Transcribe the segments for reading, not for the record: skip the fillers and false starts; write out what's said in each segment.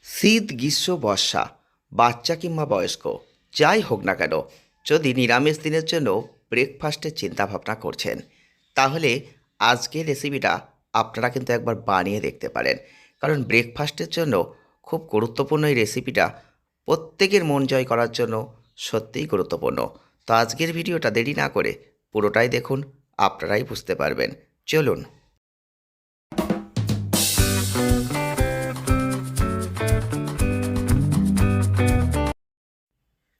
শীত গ্রীষ্ম বর্ষা বাচ্চা কিংবা বয়স্ক যাই হোক না কেন, যদি নিরামিষ দিনের জন্য ব্রেকফাস্টের চিন্তা ভাবনা করছেন, তাহলে আজকের রেসিপিটা আপনারা কিন্তু একবার বানিয়ে দেখতে পারেন। কারণ ব্রেকফাস্টের জন্য খুব গুরুত্বপূর্ণ এই রেসিপিটা প্রত্যেকের মন জয় করার জন্য সত্যিই গুরুত্বপূর্ণ। তো আজকের ভিডিওটা দেরি না করে পুরোটাই দেখুন, আপনারাই বুঝতে পারবেন। চলুন।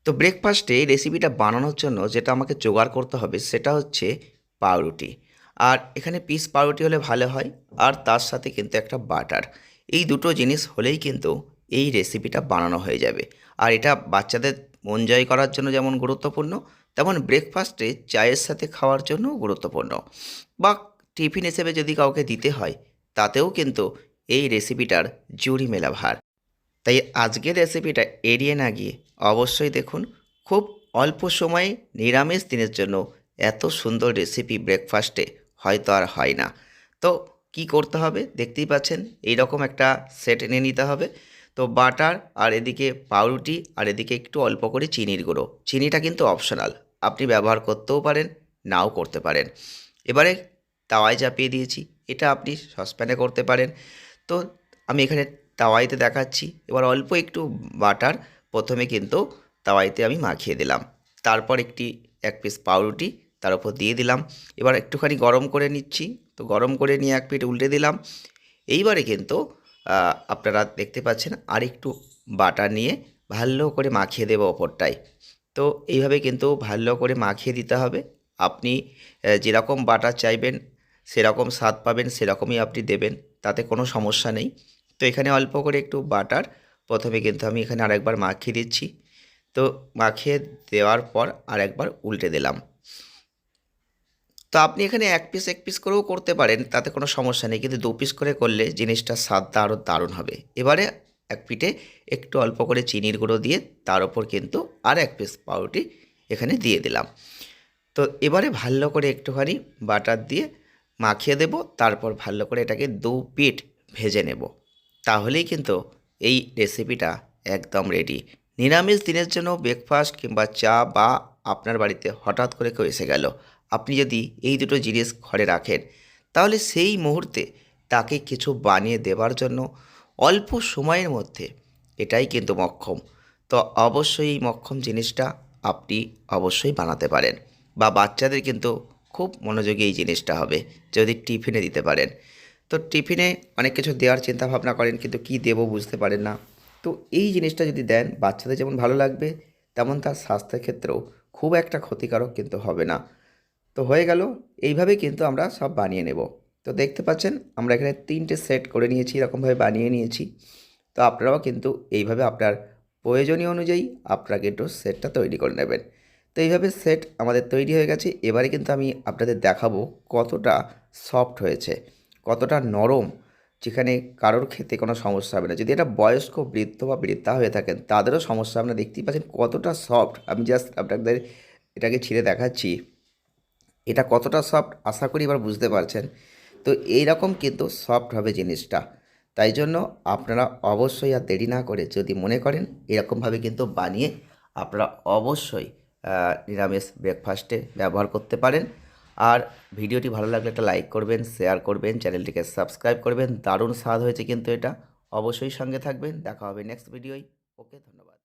তো ব্রেকফাস্টে রেসিপিটা বানানোর জন্য যেটা আমাকে জোগাড় করতে হবে সেটা হচ্ছে পাউরুটি। আর এখানে পিস পাউরুটি হলে ভালো হয়, আর তার সাথে কিন্তু একটা বাটার। এই দুটো জিনিস হলেই কিন্তু এই রেসিপিটা বানানো হয়ে যাবে। আর এটা বাচ্চাদের মন জয় করার জন্য যেমন গুরুত্বপূর্ণ, তেমন ব্রেকফাস্টে চায়ের সাথে খাওয়ার জন্যও গুরুত্বপূর্ণ, বা টিফিন হিসেবে যদি কাউকে দিতে হয় তাতেও কিন্তু এই রেসিপিটার জুড়ি মেলা ভার। তাই আজকের রেসিপিটা এড়িয়ে না গিয়ে অবশ্যই দেখুন। খুব অল্প সময়ে নিরামিষ দিনের জন্য এত সুন্দর রেসিপি ব্রেকফাস্টে হয়তো আর হয় না। তো কি করতে হবে দেখতেই পাচ্ছেন, এই রকম একটা সেট এনে নিতে হবে। তো বাটার, আর এদিকে পাউরুটি, আর এদিকে একটু অল্প করে চিনির গুঁড়ো। চিনিটা কিন্তু অপশনাল, আপনি ব্যবহার করতেও পারেন, নাও করতে পারেন। এবারে তাওয়ায় চাপিয়ে দিয়েছি, এটা আপনি সসপ্যানে করতে পারেন। তো আমি এখানে তাওয়াইতে দেখাচ্ছি। এবার অল্প একটু বাটার প্রথমে কিন্তু তাওয়াইতে আমি মাখিয়ে দিলাম। তারপর এক পিস পাউরুটি তার উপর দিয়ে দিলাম। এবার একটুখানি গরম করে নিচ্ছি। তো গরম করে নিয়ে এক পিঠ উল্টে দিলাম। এইবারে কিন্তু আপনারা দেখতে পাচ্ছেন আরেকটু বাটার নিয়ে ভালো করে মাখিয়ে দেবো ওপরটায়। তো এইভাবে কিন্তু ভালো করে মাখিয়ে দিতে হবে। আপনি যেরকম বাটার চাইবেন সেরকম স্বাদ পাবেন, সেরকমই আপনি দেবেন, তাতে কোনো সমস্যা নেই। তো এখানে অল্প করে একটু বাটার প্রথমে কিন্তু আমি এখানে আরেকবার মাখিয়ে দিচ্ছি। তো মাখিয়ে দেওয়ার পর আরেকবার উল্টে দিলাম। তো আপনি এখানে এক পিস করেও করতে পারেন, তাতে কোনো সমস্যা নেই, কিন্তু 2 পিস করে করলে জিনিসটার স্বাদটা আরও দারুণ হবে। এবারে এক পিঠে একটু অল্প করে চিনির গুঁড়ো দিয়ে তার ওপর কিন্তু আর এক পিস পাউরুটি এখানে দিয়ে দিলাম। তো এবারে ভালো করে একটুখানি বাটার দিয়ে মাখিয়ে দেব। তারপর ভালো করে এটাকে 2 পিঠ ভেজে নেব। তাহলেই কিন্তু এই রেসিপিটা একদম রেডি। নিরামিষ দিনের জন্য ব্রেকফাস্ট কিংবা চা, বা আপনার বাড়িতে হঠাৎ করে কেউ এসে গেল, আপনি যদি এই দুটো জিনিস ঘরে রাখেন, তাহলে সেই মুহূর্তে তাকে কিছু বানিয়ে দেওয়ার জন্য অল্প সময়ের মধ্যে এটাই কিন্তু মক্ষম। তো অবশ্যই এই মক্ষম জিনিসটা আপনি অবশ্যই বানাতে পারেন, বা বাচ্চাদের কিন্তু খুব মনোযোগী এই জিনিসটা হবে যদি টিফিনে দিতে পারেন। তো টিফিনে অনেক কিছু দেওয়ার চিন্তা ভাবনা করেন, কিন্তু কি দেবো বুঝতে পারেন না। তো এই জিনিসটা যদি দেন, বাচ্চাদের যেমন ভালো লাগবে, তেমন তার স্বাস্থ্যের ক্ষেত্রেও খুব একটা ক্ষতিকারক কিন্তু হবে না। তো হয়ে গেল। এইভাবেই কিন্তু আমরা সব বানিয়ে নেব। তো দেখতে পাচ্ছেন আমরা এখানে 3টে সেট করে নিয়েছি, এরকমভাবে বানিয়ে নিয়েছি। তো আপনারাও কিন্তু এইভাবে আপনার প্রয়োজনীয় অনুযায়ী আপনারা কিন্তু সেটটা তৈরি করে নেবেন। তো এইভাবে সেট আমাদের তৈরি হয়ে গেছে। এবারে কিন্তু আমি আপনাদের দেখাবো কতটা সফট হয়েছে, কতটা নরম, যেখানে কারোর খেতে কোনো সমস্যা হবে না। যদি এটা বয়স্ক বৃদ্ধ বা বৃদ্ধা হয়ে থাকেন তাদেরও সমস্যা হবে না। দেখতেই পাচ্ছেন কতটা সফট। আমি জাস্ট আপনাদের এটাকে ছিঁড়ে দেখাচ্ছি, এটা কতটা সফট আশা করি এবার বুঝতে পারছেন। তো এইরকম কিন্তু সফট হবে জিনিসটা। তাই জন্য আপনারা অবশ্যই আর দেরি না করে যদি মনে করেন এরকমভাবে কিন্তু বানিয়ে আপনারা অবশ্যই নিরামিষ ব্রেকফাস্টে ব্যবহার করতে পারেন। আর ভিডিওটি ভালো লাগলে একটা লাইক করবেন, শেয়ার করবেন, চ্যানেলটিকে সাবস্ক্রাইব করবেন। দারুণ স্বাদ হয়েছে কিন্তু এটা। অবশ্যই সঙ্গে থাকবেন। দেখা হবে নেক্সট ভিডিওয়। ওকে, ধন্যবাদ।